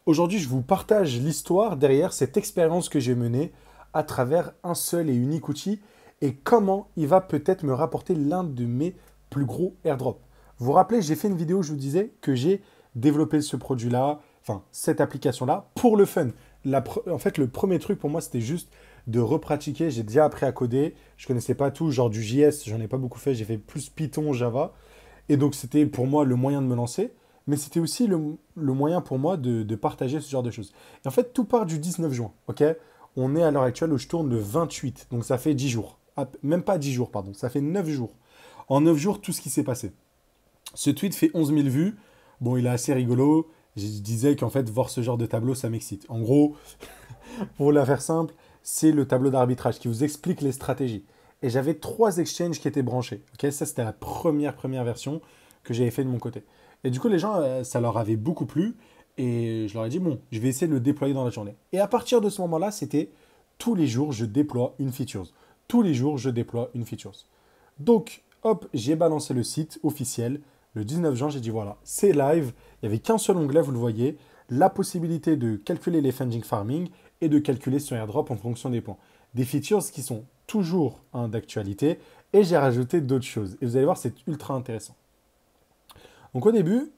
Aujourd'hui, je vous partage l'histoire derrière cette expérience que j'ai menée à travers un seul et unique outil et comment il va peut-être me rapporter l'un de mes plus gros airdrops. Vous vous rappelez, j'ai fait une vidéo où je vous disais que j'ai développé ce produit-là, enfin cette application-là, pour le fun. En fait, le premier truc pour moi, c'était juste de repratiquer. J'ai déjà appris à coder, je connaissais pas tout, genre du JS, j'en ai pas beaucoup fait, j'ai fait plus Python, Java. Et donc, c'était pour moi le moyen de me lancer, mais c'était aussi le moyen pour moi de partager ce genre de choses. Et en fait, tout part du 19 juin, ok? On est à l'heure actuelle où je tourne le 28, donc ça fait 10 jours. Ah, même pas 10 jours, pardon, ça fait 9 jours. En 9 jours, tout ce qui s'est passé. Ce tweet fait 11 000 vues. Bon, il est assez rigolo. Je disais qu'en fait, voir ce genre de tableau, ça m'excite. En gros, pour la faire simple, c'est le tableau d'arbitrage qui vous explique les stratégies. Et j'avais 3 exchanges qui étaient branchés. Ok, ça, c'était la première version que j'avais fait de mon côté. Et du coup, les gens, ça leur avait beaucoup plu. Et je leur ai dit, bon, je vais essayer de le déployer dans la journée. Et à partir de ce moment-là, c'était tous les jours, je déploie une feature. Tous les jours, je déploie une feature. Donc, hop, j'ai balancé le site officiel. Le 19 juin, j'ai dit voilà, c'est live. Il n'y avait qu'un seul onglet, vous le voyez. La possibilité de calculer les funding farming et de calculer son airdrop en fonction des points. Des features qui sont toujours d'actualité. Et j'ai rajouté d'autres choses. Et vous allez voir, c'est ultra intéressant. Donc au début,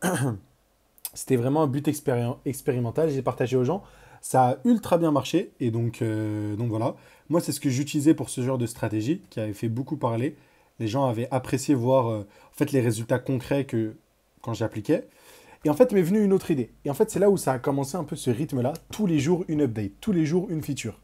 c'était vraiment un but expérimental. J'ai partagé aux gens. Ça a ultra bien marché. Et donc voilà. Moi, c'est ce que j'utilisais pour ce genre de stratégie qui avait fait beaucoup parler. Les gens avaient apprécié voir en fait, les résultats concrets que quand j'appliquais. Et en fait, m'est venue une autre idée. Et en fait, c'est là où ça a commencé un peu ce rythme-là. Tous les jours, une update. Tous les jours, une feature.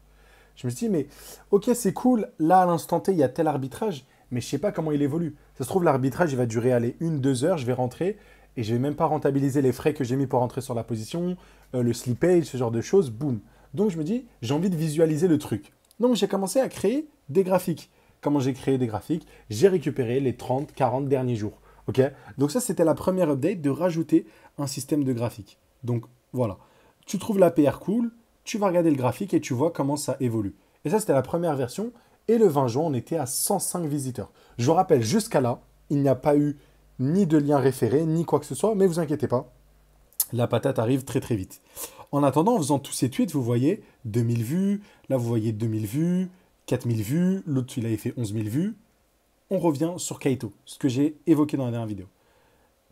Je me suis dit, mais ok, c'est cool. Là, à l'instant T, il y a tel arbitrage. Mais je ne sais pas comment il évolue. Ça se trouve, l'arbitrage, il va durer, allez, 1, 2 heures. Je vais rentrer et je ne vais même pas rentabiliser les frais que j'ai mis pour rentrer sur la position, le slippage, ce genre de choses. Boum. Donc, je me dis, j'ai envie de visualiser le truc. Donc, j'ai commencé à créer des graphiques. Comment j'ai créé des graphiques? J'ai récupéré les 30, 40 derniers jours. Ok. Donc ça, c'était la première update de rajouter un système de graphique. Donc voilà. Tu trouves la PR cool, tu vas regarder le graphique et tu vois comment ça évolue. Et ça, c'était la première version. Et le 20 juin, on était à 105 visiteurs. Je vous rappelle, jusqu'à là, il n'y a pas eu ni de lien référé, ni quoi que ce soit, mais vous inquiétez pas, la patate arrive très très vite. En attendant, en faisant tous ces tweets, vous voyez 2000 vues, là vous voyez 2000 vues, 4000 vues, l'autre il avait fait 11 000 vues. On revient sur Kaito, ce que j'ai évoqué dans la dernière vidéo.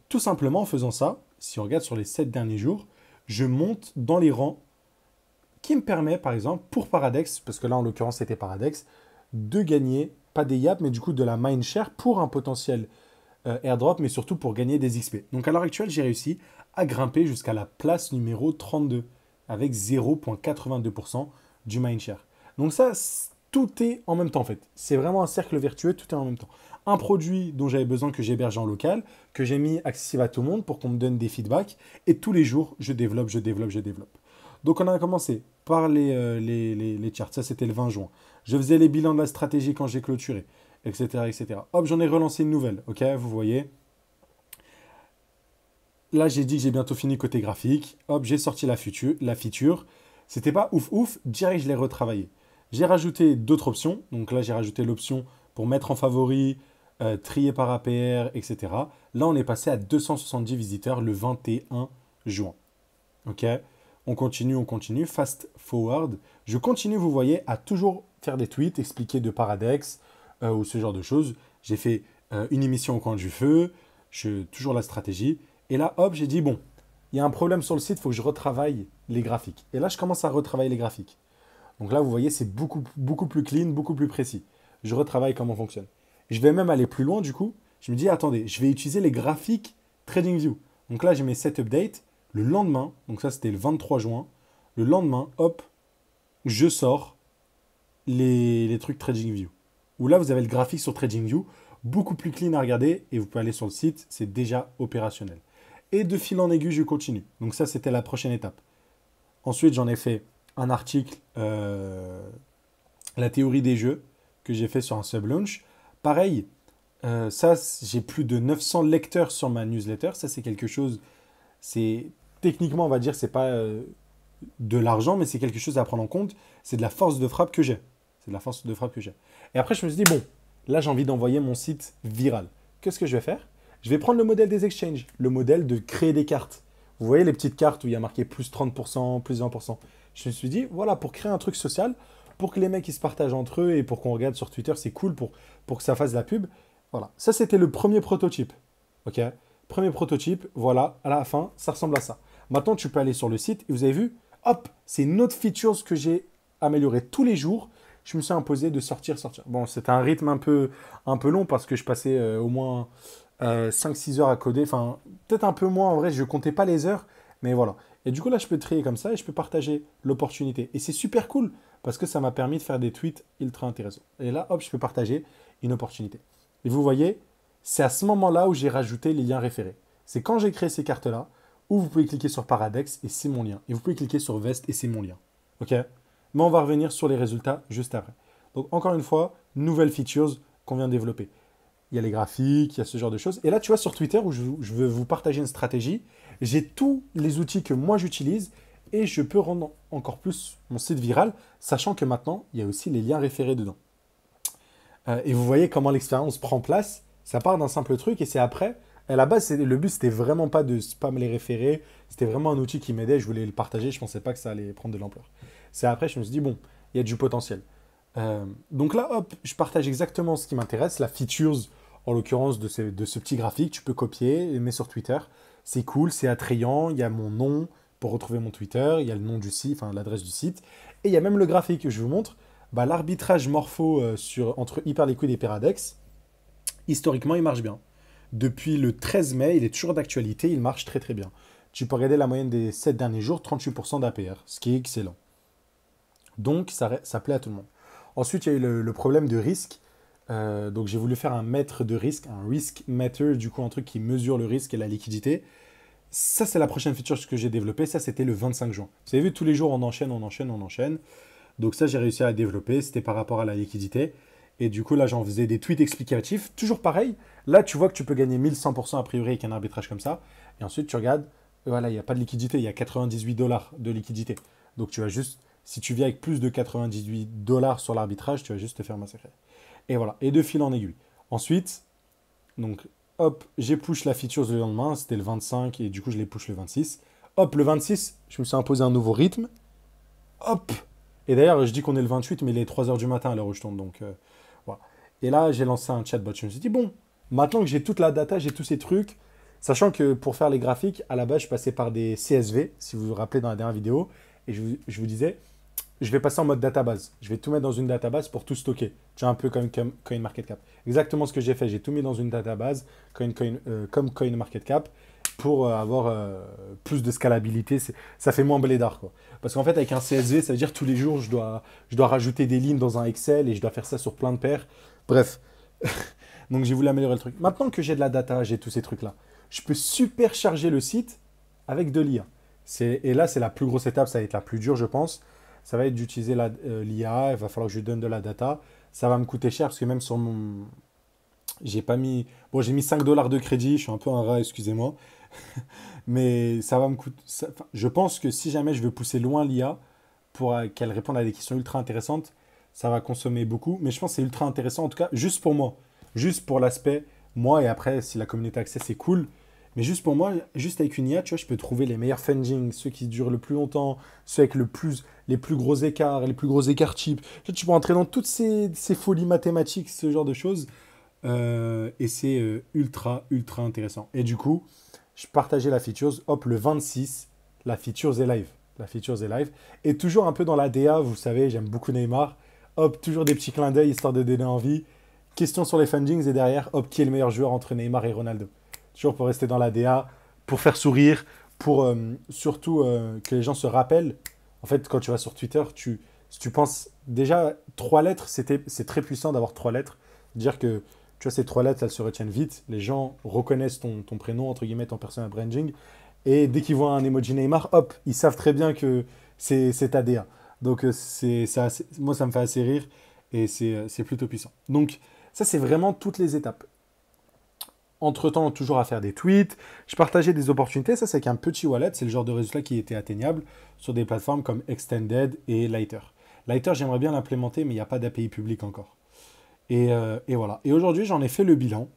Tout simplement en faisant ça, si on regarde sur les 7 derniers jours, je monte dans les rangs qui me permet, par exemple, pour Paradex, parce que là en l'occurrence c'était Paradex, de gagner, pas des yaps, mais du coup de la mindshare pour un potentiel airdrop, mais surtout pour gagner des XP. Donc à l'heure actuelle, j'ai réussi à grimper jusqu'à la place numéro 32 avec 0,82% du mindshare. Donc ça, tout est en même temps en fait. C'est vraiment un cercle vertueux, tout est en même temps. Un produit dont j'avais besoin que j'héberge en local, que j'ai mis accessible à tout le monde pour qu'on me donne des feedbacks, et tous les jours, je développe, je développe, je développe. Donc on a commencé par les charts, ça c'était le 20 juin. Je faisais les bilans de la stratégie quand j'ai clôturé, etc., etc. Hop, j'en ai relancé une nouvelle, ok, vous voyez. Là, j'ai dit que j'ai bientôt fini côté graphique. Hop, j'ai sorti la feature. C'était pas ouf ouf, direct je l'ai retravaillé. J'ai rajouté d'autres options. Donc là, j'ai rajouté l'option pour mettre en favori, trier par APR, etc. Là, on est passé à 270 visiteurs le 21 juin. Ok. On continue, on continue. Fast forward. Je continue, vous voyez, à toujours faire des tweets, expliquer de Paradex ou ce genre de choses. J'ai fait une émission au coin du feu, toujours la stratégie. Et là, hop, j'ai dit, bon, il y a un problème sur le site, il faut que je retravaille les graphiques. Et là, je commence à retravailler les graphiques. Donc là, vous voyez, c'est beaucoup, beaucoup plus clean, beaucoup plus précis. Je retravaille comment fonctionne. Et je vais même aller plus loin, du coup. Je me dis, attendez, je vais utiliser les graphiques TradingView. Donc là, j'ai mes 7 updates. Le lendemain, donc ça, c'était le 23 juin. Le lendemain, hop, je sors les trucs TradingView. Où là, vous avez le graphique sur TradingView, beaucoup plus clean à regarder. Et vous pouvez aller sur le site, c'est déjà opérationnel. Et de fil en aiguille, je continue. Donc ça, c'était la prochaine étape. Ensuite, j'en ai fait un article, la théorie des jeux, que j'ai fait sur un sub-launch. Pareil, ça, j'ai plus de 900 lecteurs sur ma newsletter. Ça, c'est quelque chose, c'est techniquement, on va dire, c'est pas de l'argent, mais c'est quelque chose à prendre en compte. C'est de la force de frappe que j'ai. C'est de la force de frappe que j'ai. Et après, je me suis dit, bon, là, j'ai envie d'envoyer mon site viral. Qu'est-ce que je vais faire? Je vais prendre le modèle des exchanges, le modèle de créer des cartes. Vous voyez les petites cartes où il y a marqué plus 30%, plus 20%. Je me suis dit, voilà, pour créer un truc social, pour que les mecs ils se partagent entre eux et pour qu'on regarde sur Twitter, c'est cool pour que ça fasse de la pub. Voilà, ça c'était le premier prototype. Ok, premier prototype, voilà, à la fin, ça ressemble à ça. Maintenant, tu peux aller sur le site et vous avez vu, hop, c'est une autre feature que j'ai améliorée tous les jours. Je me suis imposé de sortir. Bon, c'était un rythme un peu long parce que je passais au moins 5-6 heures à coder. Enfin, peut-être un peu moins en vrai, je ne comptais pas les heures, mais voilà. Et du coup, là, je peux trier comme ça et je peux partager l'opportunité. Et c'est super cool parce que ça m'a permis de faire des tweets ultra intéressants. Et là, hop, je peux partager une opportunité. Et vous voyez, c'est à ce moment-là où j'ai rajouté les liens référés. C'est quand j'ai créé ces cartes-là où vous pouvez cliquer sur Paradex et c'est mon lien. Et vous pouvez cliquer sur Vest et c'est mon lien. OK? Mais on va revenir sur les résultats juste après. Donc, encore une fois, nouvelles features qu'on vient de développer. Il y a les graphiques, il y a ce genre de choses. Et là, tu vois, sur Twitter, où je veux vous partager une stratégie, j'ai tous les outils que moi j'utilise et je peux rendre encore plus mon site viral, sachant que maintenant, il y a aussi les liens référés dedans. Et vous voyez comment l'expérience prend place. Ça part d'un simple truc et c'est après. À la base, le but, c'était vraiment pas de spam les référer. C'était vraiment un outil qui m'aidait. Je voulais le partager. Je pensais pas que ça allait prendre de l'ampleur. C'est après, je me suis dit, bon, il y a du potentiel. Donc là, hop, je partage exactement ce qui m'intéresse. La features, en l'occurrence, de ce petit graphique. Tu peux copier et mettre sur Twitter. C'est cool, c'est attrayant. Il y a mon nom pour retrouver mon Twitter. Il y a le nom du site, enfin l'adresse du site. Et il y a même le graphique que je vous montre. Bah, l'arbitrage morpho entre Hyperliquid et Paradex, historiquement, il marche bien. Depuis le 13 mai, il est toujours d'actualité, il marche très très bien. Tu peux regarder la moyenne des 7 derniers jours, 38% d'APR, ce qui est excellent. Donc, ça plaît à tout le monde. Ensuite, il y a eu le problème de risque. Donc, j'ai voulu faire un mètre de risque, un risk meter, du coup, un truc qui mesure le risque et la liquidité. Ça, c'est la prochaine feature que j'ai développée. Ça, c'était le 25 juin. Vous avez vu, tous les jours, on enchaîne, on enchaîne, on enchaîne. Donc ça, j'ai réussi à la développer. C'était par rapport à la liquidité. Et du coup, là, j'en faisais des tweets explicatifs. Toujours pareil. Là, tu vois que tu peux gagner 1100% a priori avec un arbitrage comme ça. Et ensuite, tu regardes. Voilà, il n'y a pas de liquidité. Il y a 98 dollars de liquidité. Donc, tu vas juste, si tu viens avec plus de 98 dollars sur l'arbitrage, tu vas juste te faire massacrer. Et voilà. Et de fil en aiguille. Ensuite, donc, hop, j'ai push la feature le lendemain. C'était le 25 et du coup, je l'ai push le 26. Hop, le 26, je me suis imposé un nouveau rythme. Hop. Et d'ailleurs, je dis qu'on est le 28, mais il est 3 heures du matin à l'heure où je tourne. Donc, voilà. Et là, j'ai lancé un chatbot. Je me suis dit, bon, maintenant que j'ai toute la data, j'ai tous ces trucs, sachant que pour faire les graphiques, à la base, je passais par des CSV, si vous vous rappelez dans la dernière vidéo, et je vous disais, je vais passer en mode database. Je vais tout mettre dans une database pour tout stocker. Tu vois, un peu comme CoinMarketCap. Exactement ce que j'ai fait. J'ai tout mis dans une database comme CoinMarketCap pour avoir plus de scalabilité. Ça fait moins blédard, quoi. Parce qu'en fait, avec un CSV, ça veut dire tous les jours, je dois rajouter des lignes dans un Excel et je dois faire ça sur plein de paires. Bref. Donc, j'ai voulu améliorer le truc. Maintenant que j'ai de la data, j'ai tous ces trucs-là, je peux supercharger le site avec de l'IA. Et là, c'est la plus grosse étape. Ça va être la plus dure, je pense. Ça va être d'utiliser l'IA. Il va falloir que je lui donne de la data. Ça va me coûter cher parce que même sur mon... J'ai pas mis... Bon, j'ai mis 5 dollars de crédit. Je suis un peu un rat, excusez-moi. Mais ça va me coûter. Je pense que si jamais je veux pousser loin l'IA pour qu'elle réponde à des questions ultra intéressantes, ça va consommer beaucoup. Mais je pense que c'est ultra intéressant, en tout cas, juste pour moi. Juste pour l'aspect, moi, et après, si la communauté accès, c'est cool. Mais juste pour moi, juste avec une IA, tu vois, je peux trouver les meilleurs fundings, ceux qui durent le plus longtemps, ceux avec les plus gros écarts, les plus gros écarts cheap. Tu peux entrer dans toutes ces folies mathématiques, ce genre de choses. Et c'est ultra, ultra intéressant. Et du coup, je partageais la features, hop, le 26, la features est live. La features est live. Et toujours un peu dans la DA, vous savez, j'aime beaucoup Neymar. Hop, toujours des petits clins d'œil, histoire de donner envie. Question sur les fundings, et derrière, hop, qui est le meilleur joueur entre Neymar et Ronaldo. Toujours pour rester dans la DA, pour faire sourire, pour surtout que les gens se rappellent. En fait, quand tu vas sur Twitter, si tu penses déjà 3 lettres, c'est très puissant d'avoir 3 lettres. Dire que tu vois, ces 3 lettres, elles se retiennent vite. Les gens reconnaissent ton prénom, entre guillemets, ton personal branding. Et dès qu'ils voient un emoji Neymar, hop, ils savent très bien que c'est ta DA. Donc, moi, ça me fait assez rire et c'est plutôt puissant. Donc, ça, c'est vraiment toutes les étapes. Entre-temps, toujours à faire des tweets. Je partageais des opportunités. Ça, c'est avec un petit wallet. C'est le genre de résultat qui était atteignable sur des plateformes comme Extended et Lighter. Lighter, j'aimerais bien l'implémenter, mais il n'y a pas d'API public encore. Et voilà. Et aujourd'hui, j'en ai fait le bilan.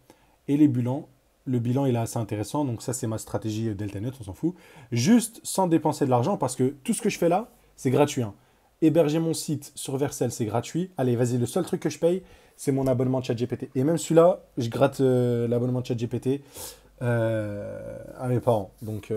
Et les bilans, le bilan il est assez intéressant. Donc ça, c'est ma stratégie Deltanet, on s'en fout. Juste sans dépenser de l'argent parce que tout ce que je fais là, c'est gratuit, hein. Héberger mon site sur Vercel, c'est gratuit. Allez, vas-y, le seul truc que je paye, c'est mon abonnement de ChatGPT. Et même celui-là, je gratte l'abonnement de ChatGPT à mes parents, donc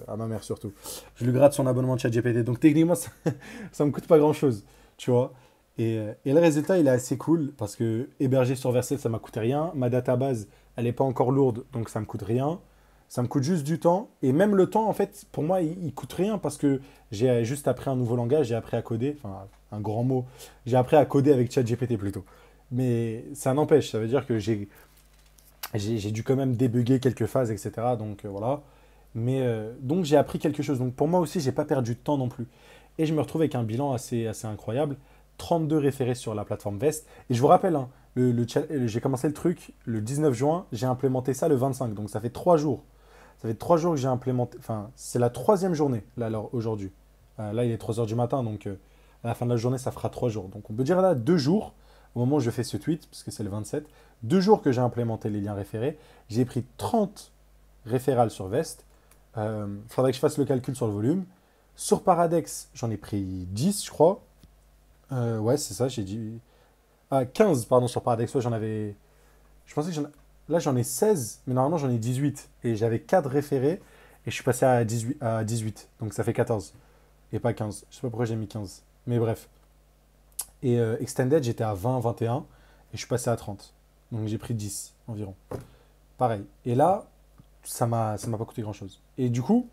à ma mère surtout. Je lui gratte son abonnement de ChatGPT. Donc techniquement, ça me coûte pas grand-chose, tu vois. Et le résultat, il est assez cool parce que héberger sur Vercel, ça m'a coûté rien. Ma database, elle n'est pas encore lourde, donc ça me coûte rien. Ça me coûte juste du temps. Et même le temps, en fait, pour moi, il coûte rien parce que j'ai juste appris un nouveau langage, j'ai appris à coder. Enfin, un grand mot. J'ai appris à coder avec ChatGPT plutôt. Mais ça n'empêche, ça veut dire que j'ai dû quand même débugger quelques phases, etc. Donc voilà. Mais donc j'ai appris quelque chose. Donc pour moi aussi, j'ai pas perdu de temps non plus. Et je me retrouve avec un bilan assez incroyable. 32 référés sur la plateforme Vest. Et je vous rappelle, hein, j'ai commencé le truc le 19 juin, j'ai implémenté ça le 25. Donc ça fait 3 jours. Ça fait 3 jours que j'ai implémenté. Enfin, c'est la troisième journée, là, alors, aujourd'hui. Là, il est 3 heures du matin, donc à la fin de la journée, ça fera 3 jours. Donc on peut dire là 2 jours, au moment où je fais ce tweet, parce que c'est le 27, 2 jours que j'ai implémenté les liens référés. J'ai pris 30 référales sur Vest. Faudrait que je fasse le calcul sur le volume. Sur Paradex, j'en ai pris 10, je crois. Ouais, c'est ça, j'ai dit. Ah, 15, pardon, sur Paradex. Ouais, j'en avais. Je pensais que là, j'en ai 16, mais normalement, j'en ai 18. Et j'avais 4 référés, et je suis passé à 18. Donc ça fait 14. Et pas 15. Je sais pas pourquoi j'ai mis 15. Mais bref. Et Extended, j'étais à 20, 21, et je suis passé à 30. Donc j'ai pris 10 environ. Pareil. Et là, ça m'a pas coûté grand-chose. Et du coup,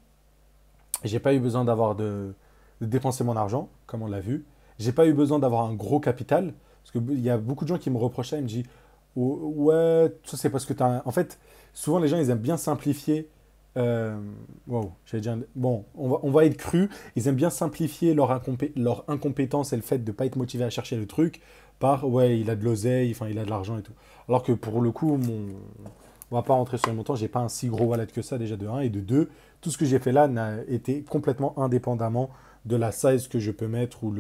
j'ai pas eu besoin de dépenser mon argent, comme on l'a vu. J'ai pas eu besoin d'avoir un gros capital. Parce qu'il y a beaucoup de gens qui me reprochaient, ils me disent ouais, ça c'est parce que tu as. En fait, souvent les gens ils aiment bien simplifier. Wow, j'allais dire. Bon, on va être cru. Ils aiment bien simplifier leur incompétence et le fait de ne pas être motivé à chercher le truc par ouais, il a de l'oseille, enfin il a de l'argent et tout. Alors que pour le coup, on va pas rentrer sur le montant, j'ai pas un si gros wallet que ça déjà de un et de 2. Tout ce que j'ai fait là n'a été complètement indépendamment de la size que je peux mettre ou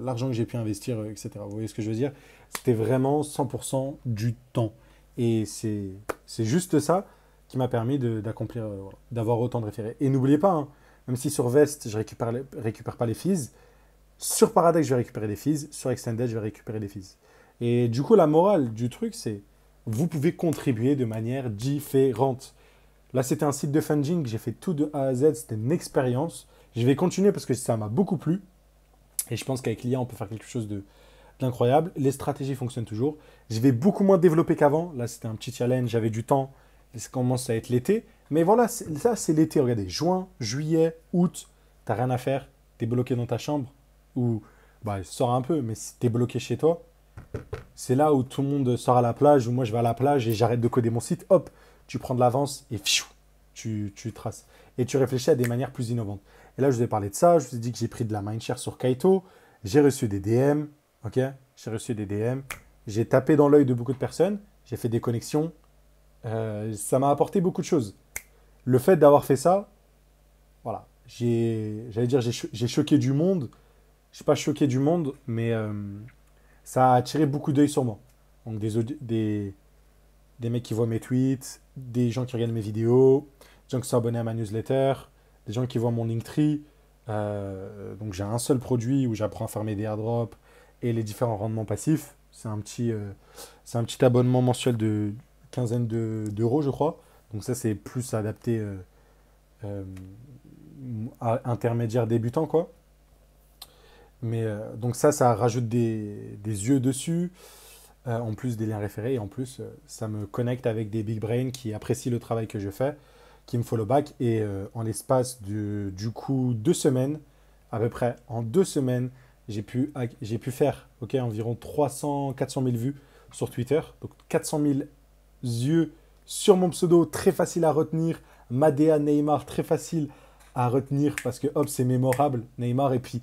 l'argent que j'ai pu investir, etc. Vous voyez ce que je veux dire? C'était vraiment 100% du temps. Et c'est juste ça qui m'a permis d'accomplir, voilà, d'avoir autant de référés. Et n'oubliez pas, hein, même si sur Vest, je récupère pas les fees, sur Paradex, je vais récupérer des fees, sur Extended, je vais récupérer des fees. Et du coup, la morale du truc, c'est vous pouvez contribuer de manière différente. Là, c'était un site de funding, j'ai fait tout de A à Z, c'était une expérience. Je vais continuer parce que ça m'a beaucoup plu. Et je pense qu'avec l'IA, on peut faire quelque chose d'incroyable. Les stratégies fonctionnent toujours. Je vais beaucoup moins développer qu'avant. Là, c'était un petit challenge, j'avais du temps. Ça commence à être l'été. Mais voilà, ça, c'est l'été. Regardez, juin, juillet, août, t'as rien à faire. T'es bloqué dans ta chambre. Ou, bah, sors un peu, mais si t'es bloqué chez toi, c'est là où tout le monde sort à la plage, ou moi je vais à la plage et j'arrête de coder mon site. Hop, tu prends de l'avance et pfiou, tu traces. Et tu réfléchis à des manières plus innovantes. Et là, je vous ai parlé de ça. Je vous ai dit que j'ai pris de la mindshare sur Kaito. J'ai reçu des DM. Ok. J'ai reçu des DM. J'ai tapé dans l'œil de beaucoup de personnes. J'ai fait des connexions. Ça m'a apporté beaucoup de choses. Le fait d'avoir fait ça, voilà. J'allais dire, j'ai choqué du monde. Je ne suis pas choqué du monde, mais ça a attiré beaucoup d'œil sur moi. Donc des mecs qui voient mes tweets, des gens qui regardent mes vidéos, des gens qui sont abonnés à ma newsletter, des gens qui voient mon Linktree. Donc j'ai un seul produit où j'apprends à farmer des airdrops et les différents rendements passifs. C'est un petit abonnement mensuel de quinzaine d'euros, je crois. Donc ça, c'est plus adapté euh, à intermédiaire débutant, quoi. Mais donc ça rajoute des yeux dessus, en plus des liens référés, et en plus, ça me connecte avec des big brains qui apprécient le travail que je fais, qui me follow back. Et en l'espace du coup 2 semaines, à peu près en 2 semaines, j'ai pu faire environ 300-400 000 vues sur Twitter. Donc 400 000 yeux sur mon pseudo, très facile à retenir. Madea Neymar, très facile à retenir parce que hop, c'est mémorable, Neymar. Et puis,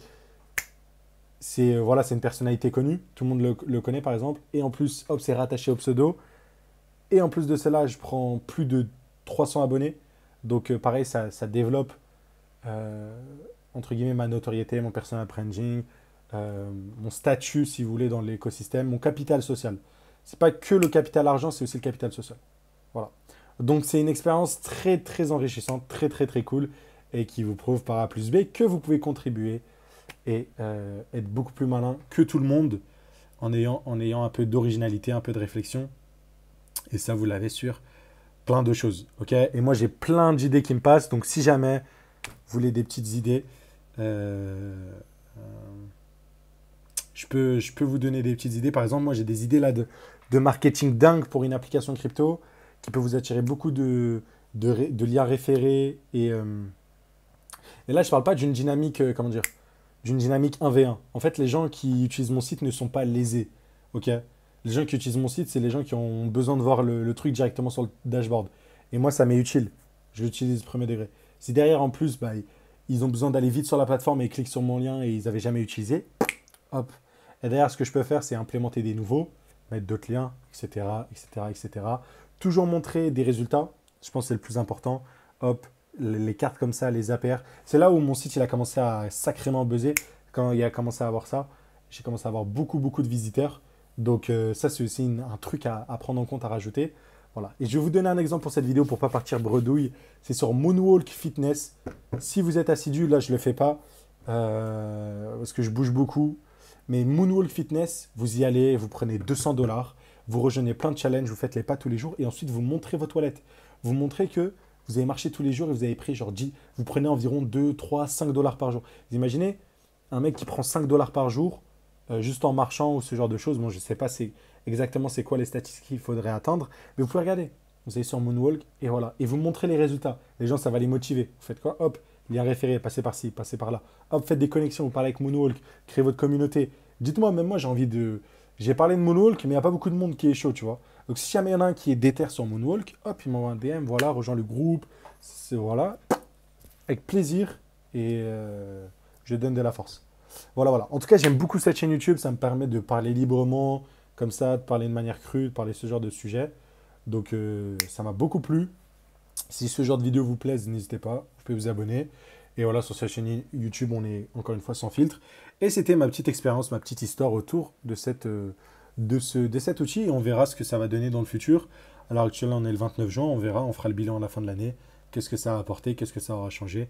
voilà, c'est une personnalité connue. Tout le monde le connaît, par exemple. Et en plus, hop, c'est rattaché au pseudo. Et en plus de cela, je prends plus de 300 abonnés. Donc, pareil, ça développe, euh, entre guillemets, ma notoriété, mon personal branding, mon statut, si vous voulez, dans l'écosystème, mon capital social. C'est pas que le capital argent, c'est aussi le capital social. Voilà. Donc c'est une expérience très très enrichissante, très très très cool et qui vous prouve par A plus B que vous pouvez contribuer et être beaucoup plus malin que tout le monde en ayant un peu d'originalité, un peu de réflexion. Et ça, vous l'avez sur plein de choses. Ok. Et moi, j'ai plein d'idées qui me passent. Donc si jamais vous voulez des petites idées, je peux vous donner des petites idées. Par exemple, moi, j'ai des idées là de marketing dingue pour une application crypto qui peut vous attirer beaucoup de liens référés. Et là, je ne parle pas d'une dynamique, comment dire, d'une dynamique 1v1. En fait, les gens qui utilisent mon site ne sont pas lésés. Ok. Les gens qui utilisent mon site, c'est les gens qui ont besoin de voir le truc directement sur le dashboard. Et moi, ça m'est utile. Je l'utilise premier degré. Si derrière, en plus, bah, ils ont besoin d'aller vite sur la plateforme et ils cliquent sur mon lien et ils n'avaient jamais utilisé, hop. Et derrière, ce que je peux faire, c'est implémenter des nouveaux, mettre d'autres liens, etc., etc., etc. Toujours montrer des résultats. Je pense que c'est le plus important. Hop, les cartes comme ça, les APR. C'est là où mon site il a commencé à sacrément buzzer. Quand il a commencé à avoir ça, j'ai commencé à avoir beaucoup, beaucoup de visiteurs. Donc ça, c'est aussi un truc à prendre en compte, à rajouter. Voilà. Et je vais vous donner un exemple pour cette vidéo pour ne pas partir bredouille. C'est sur Moonwalk Fitness. Si vous êtes assidu, là, je ne le fais pas parce que je bouge beaucoup. Mais Moonwalk Fitness, vous y allez, vous prenez 200 $, vous rejoignez plein de challenges, vous faites les pas tous les jours et ensuite vous montrez vos toilettes. Vous montrez que vous avez marché tous les jours et vous avez pris genre 10, vous prenez environ 2, 3, 5 dollars par jour. Vous imaginez un mec qui prend 5 dollars par jour juste en marchant ou ce genre de choses. Bon, je ne sais pas exactement c'est quoi les statistiques qu'il faudrait atteindre, mais vous pouvez regarder. Vous allez sur Moonwalk et voilà. Et vous montrez les résultats. Les gens, ça va les motiver. Vous faites quoi? Hop, lien référé, passez par-ci, passez par-là. Hop, faites des connexions, vous parlez avec Moonwalk, créez votre communauté. Dites-moi, même moi, j'ai envie de. J'ai parlé de Moonwalk, mais il n'y a pas beaucoup de monde qui est chaud, tu vois. Donc, si jamais il y en a un qui est déter sur Moonwalk, hop, il m'envoie un DM, voilà, rejoins le groupe, voilà, avec plaisir, et je donne de la force. Voilà, voilà. En tout cas, j'aime beaucoup cette chaîne YouTube, ça me permet de parler librement, comme ça, de parler de manière crue, de parler ce genre de sujet. Donc, ça m'a beaucoup plu. Si ce genre de vidéo vous plaise, n'hésitez pas, vous pouvez vous abonner. Et voilà, sur cette chaîne YouTube, on est encore une fois sans filtre. Et c'était ma petite expérience, ma petite histoire autour de cet outil. Et on verra ce que ça va donner dans le futur. À l'heure actuelle, on est le 29 juin, on verra, on fera le bilan à la fin de l'année. Qu'est-ce que ça a apporté, qu'est-ce que ça aura changé.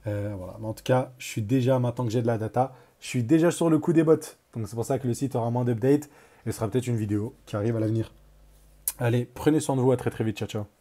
Voilà. Mais en tout cas, je suis déjà, maintenant que j'ai de la data, je suis déjà sur le coup des bots. Donc c'est pour ça que le site aura moins d'updates. Et ce sera peut-être une vidéo qui arrive à l'avenir. Allez, prenez soin de vous, à très très vite, ciao ciao.